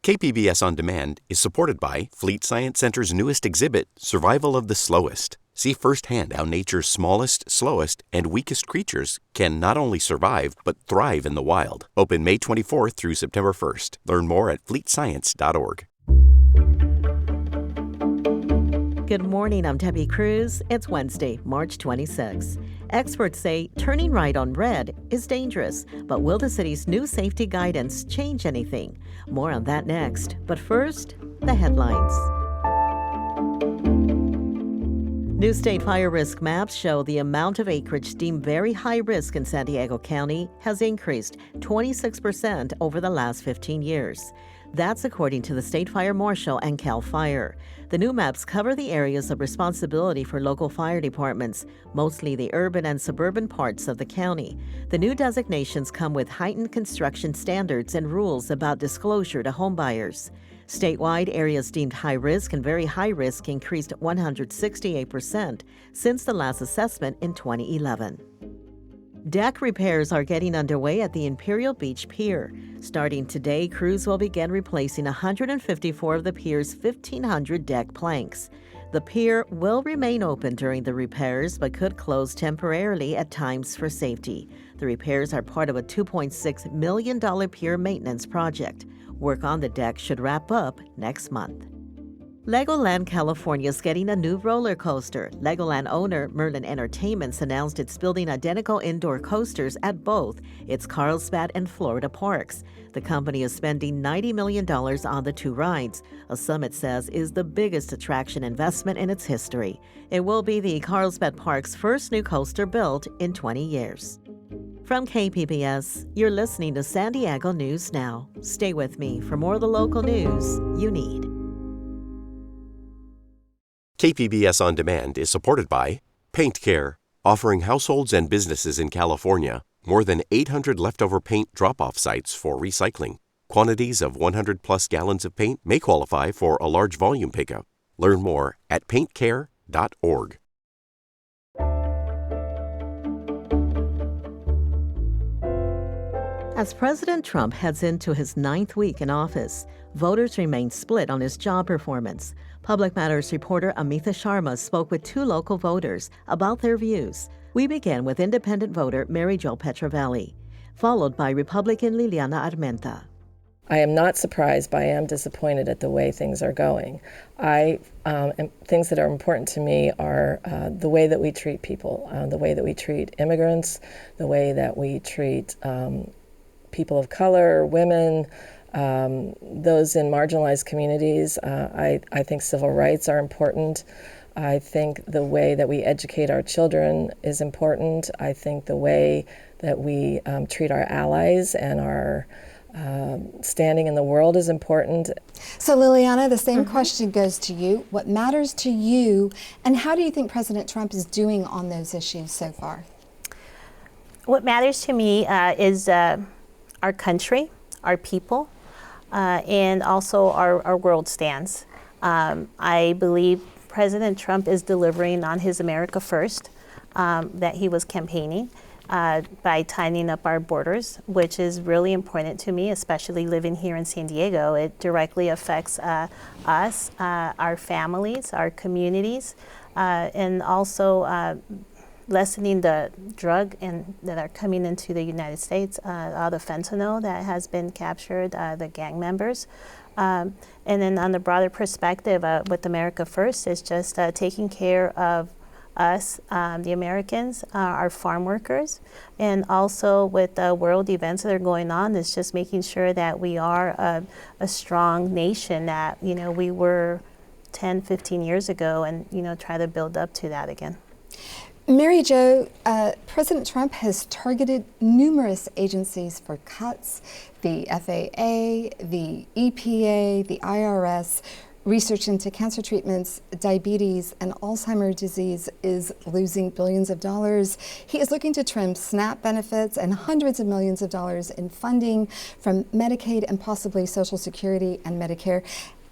KPBS On Demand is supported by Fleet Science Center's newest exhibit, Survival of the Slowest. See firsthand how nature's smallest, slowest, and weakest creatures can not only survive, but thrive in the wild. Open May 24th through September 1st. Learn more at fleetscience.org. Good morning, I'm Debbie Cruz. It's Wednesday, March 26. Experts say turning right on red is dangerous, but will the city's new safety guidance change anything? More on that next. But first, the headlines. New state fire risk maps show the amount of acreage deemed very high risk in San Diego County has increased 26% over the last 15 years. That's according to the State Fire Marshal and CAL FIRE. The new maps cover the areas of responsibility for local fire departments, mostly the urban and suburban parts of the county. The new designations come with heightened construction standards and rules about disclosure to homebuyers. Statewide, areas deemed high risk and very high risk increased 168% since the last assessment in 2011. Deck repairs are getting underway at the Imperial Beach Pier. Starting today, crews will begin replacing 154 of the pier's 1,500 deck planks. The pier will remain open during the repairs but could close temporarily at times for safety. The repairs are part of a $2.6 million pier maintenance project. Work on the deck should wrap up next month. Legoland California is getting a new roller coaster. Legoland owner Merlin Entertainments announced it's building identical indoor coasters at both its Carlsbad and Florida parks. The company is spending $90 million on the two rides, a sum it says is the biggest attraction investment in its history. It will be the Carlsbad Park's first new coaster built in 20 years. From KPBS, you're listening to San Diego News Now. Stay with me for more of the local news you need. KPBS On Demand is supported by Paint Care, offering households and businesses in California more than 800 leftover paint drop-off sites for recycling. Quantities of 100-plus gallons of paint may qualify for a large volume pickup. Learn more at paintcare.org. As President Trump heads into his 9th week in office, voters remain split on his job performance. Public Matters reporter Amita Sharma spoke with two local voters about their views. We begin with independent voter Mary Jo Petrovelli, followed by Republican Liliana Armenta. I am not surprised, but I am disappointed at the way things are going. Things that are important to me are the way that we treat people, the way that we treat immigrants, the way that we treat people of color, women, those in marginalized communities. I think civil rights are important. I think the way that we educate our children is important. I think the way that we treat our allies and our standing in the world is important. So Liliana, the same question goes to you. What matters to you, and how do you think President Trump is doing on those issues so far? What matters to me is our country, our people, and also our world stands. I believe President Trump is delivering on his America First that he was campaigning by tightening up our borders, which is really important to me, especially living here in San Diego. It directly affects us, our families, our communities, and also lessening the drug that are coming into the United States, all the fentanyl that has been captured, the gang members. And then on the broader perspective, with America First is just taking care of us, the Americans, our farm workers, and also with the world events that are going on, is just making sure that we are a strong nation that, we were 10, 15 years ago, and, try to build up to that again. Mary Jo, President Trump has targeted numerous agencies for cuts: the FAA, the EPA, the IRS. Research into cancer treatments, diabetes, and Alzheimer's disease is losing billions of dollars. He is looking to trim SNAP benefits and hundreds of millions of dollars in funding from Medicaid and possibly Social Security and Medicare.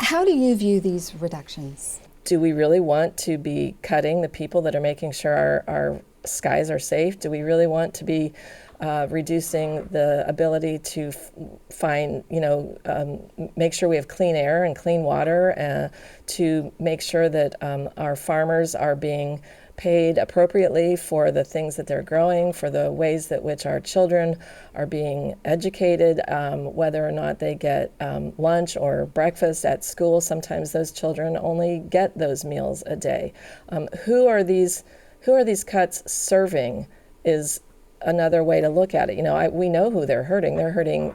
How do you view these reductions? Do we really want to be cutting the people that are making sure our skies are safe? Do we really want to be reducing the ability to find, make sure we have clean air and clean water, to make sure that our farmers are being paid appropriately for the things that they're growing, for the ways that which our children are being educated, whether or not they get lunch or breakfast at school. Sometimes those children only get those meals a day. Who are these cuts serving is another way to look at it. We know who they're hurting. They're hurting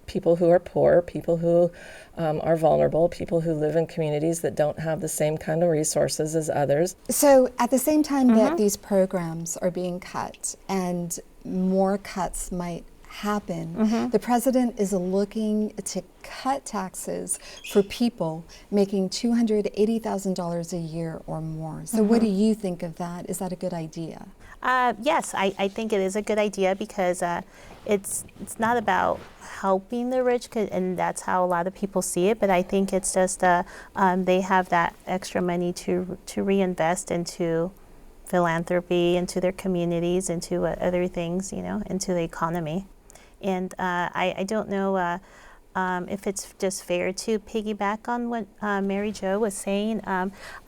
people who are poor, people who are vulnerable, people who live in communities that don't have the same kind of resources as others. So at the same time that these programs are being cut and more cuts might happen, the president is looking to cut taxes for people making $280,000 a year or more. So what do you think of that? Is that a good idea? Yes, I think it is a good idea because it's not about helping the rich, and that's how a lot of people see it, but I think it's just they have that extra money to reinvest into philanthropy, into their communities, into other things, into the economy. And I don't know if it's just fair to piggyback on what Mary Jo was saying.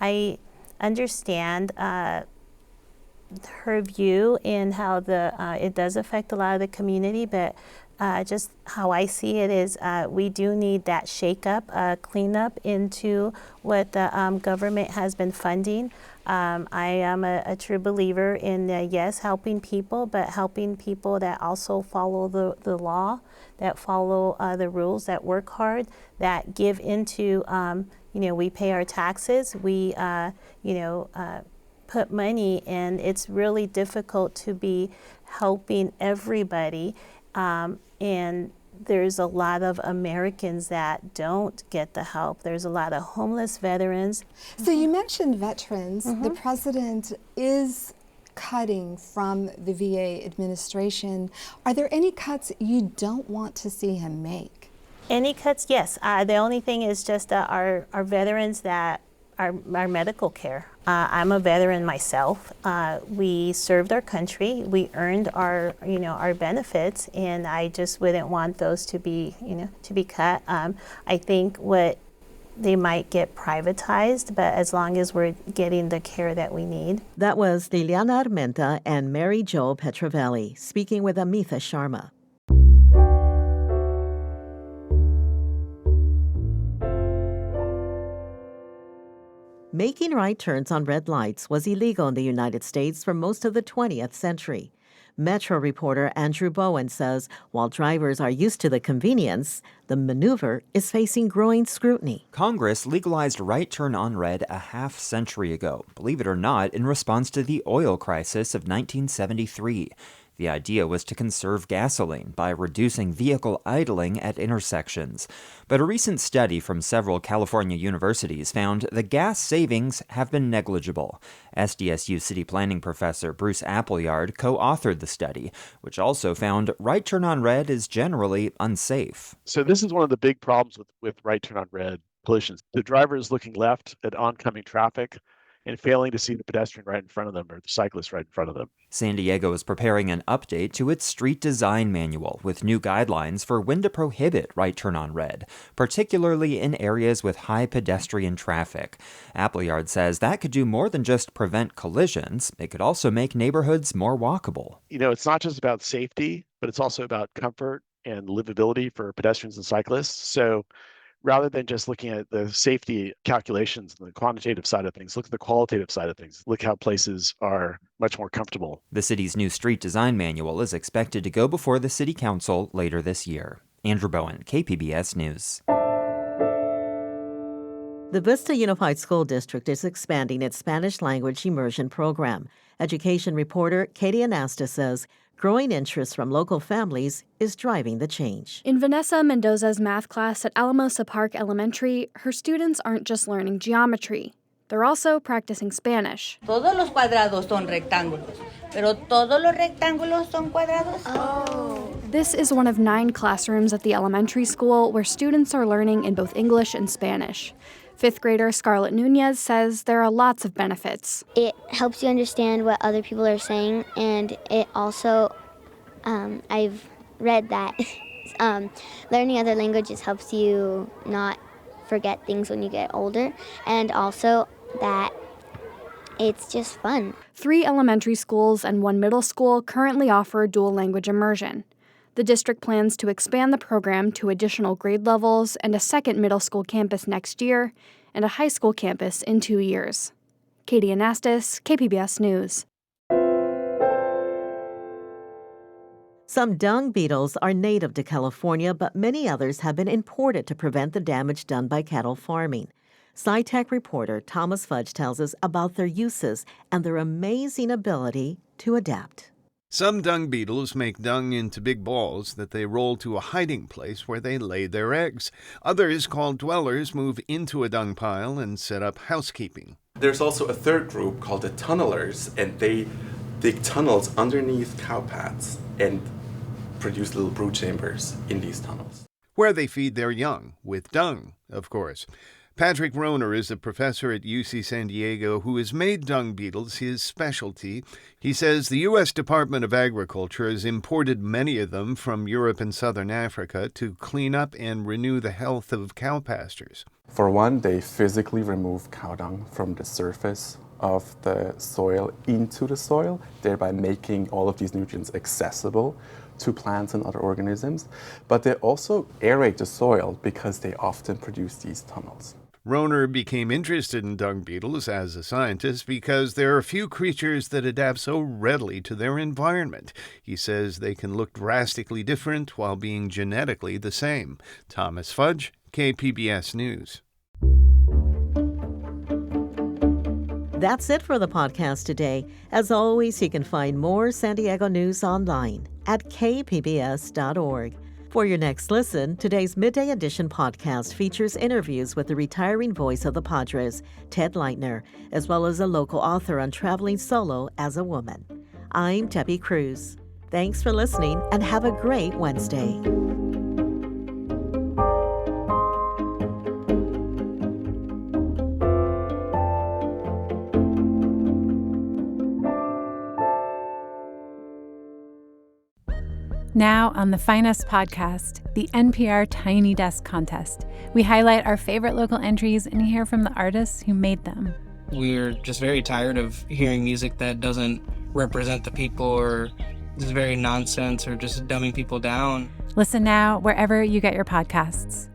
I understand her view in how it does affect a lot of the community, but just how I see it is we do need that shake-up, cleanup into what the government has been funding. I am a true believer in, yes, helping people, but helping people that also follow the law, that follow the rules, that work hard, that give into, we pay our taxes, we, put money in. It's really difficult to be helping everybody. And there's a lot of Americans that don't get the help. There's a lot of homeless veterans. So you mentioned veterans. The president is cutting from the VA administration. Are there any cuts you don't want to see him make? Any cuts? Yes. The only thing is just our veterans that our medical care. I'm a veteran myself. We served our country. We earned our benefits, and I just wouldn't want those to be cut. I think they might get privatized, but as long as we're getting the care that we need. That was Liliana Armenta and Mary Jo Petrovelli speaking with Amitha Sharma. Making right turns on red lights was illegal in the United States for most of the 20th century. Metro reporter Andrew Bowen says while drivers are used to the convenience, the maneuver is facing growing scrutiny. Congress legalized right turn on red a half century ago, believe it or not, in response to the oil crisis of 1973. The idea was to conserve gasoline by reducing vehicle idling at intersections. But a recent study from several California universities found the gas savings have been negligible. SDSU City Planning professor Bruce Appleyard co-authored the study, which also found right turn on red is generally unsafe. So this is one of the big problems with right turn on red collisions. The driver is looking left at oncoming traffic and failing to see the pedestrian right in front of them or the cyclist right in front of them. San Diego is preparing an update to its street design manual with new guidelines for when to prohibit right turn on red, particularly in areas with high pedestrian traffic. Appleyard says that could do more than just prevent collisions. It could also make neighborhoods more walkable. It's not just about safety, but it's also about comfort and livability for pedestrians and cyclists. So rather than just looking at the safety calculations and the quantitative side of things, look at the qualitative side of things. Look how places are much more comfortable. The city's new street design manual is expected to go before the city council later this year. Andrew Bowen, KPBS News. The Vista Unified School District is expanding its Spanish language immersion program. Education reporter Katie Anasta says growing interest from local families is driving the change. In Vanessa Mendoza's math class at Alamosa Park Elementary, her students aren't just learning geometry. They're also practicing Spanish. Todos los cuadrados son rectángulos, pero todos los rectángulos son cuadrados. Oh. This is one of 9 classrooms at the elementary school where students are learning in both English and Spanish. 5th grader Scarlett Nunez says there are lots of benefits. It helps you understand what other people are saying, and it also I've read that learning other languages helps you not forget things when you get older, and also that it's just fun. 3 elementary schools and 1 middle school currently offer dual language immersion. The district plans to expand the program to additional grade levels and a second middle school campus next year and a high school campus in 2 years. Katie Anastas, KPBS News. Some dung beetles are native to California, but many others have been imported to prevent the damage done by cattle farming. SciTech reporter Thomas Fudge tells us about their uses and their amazing ability to adapt. Some dung beetles make dung into big balls that they roll to a hiding place where they lay their eggs. Others, called dwellers, move into a dung pile and set up housekeeping. There's also a third group called the tunnelers, and they dig tunnels underneath cow pads and produce little brood chambers in these tunnels, where they feed their young, with dung, of course. Patrick Rohner is a professor at UC San Diego who has made dung beetles his specialty. He says the U.S. Department of Agriculture has imported many of them from Europe and southern Africa to clean up and renew the health of cow pastures. For one, they physically remove cow dung from the surface of the soil into the soil, thereby making all of these nutrients accessible to plants and other organisms. But they also aerate the soil because they often produce these tunnels. Rohner became interested in dung beetles as a scientist because there are few creatures that adapt so readily to their environment. He says they can look drastically different while being genetically the same. Thomas Fudge, KPBS News. That's it for the podcast today. As always, you can find more San Diego news online at kpbs.org. For your next listen, today's Midday Edition podcast features interviews with the retiring voice of the Padres, Ted Leitner, as well as a local author on traveling solo as a woman. I'm Debbie Cruz. Thanks for listening and have a great Wednesday. Now on the Finest podcast, the NPR Tiny Desk Contest. We highlight our favorite local entries and hear from the artists who made them. We're just very tired of hearing music that doesn't represent the people or is very nonsense or just dumbing people down. Listen now wherever you get your podcasts.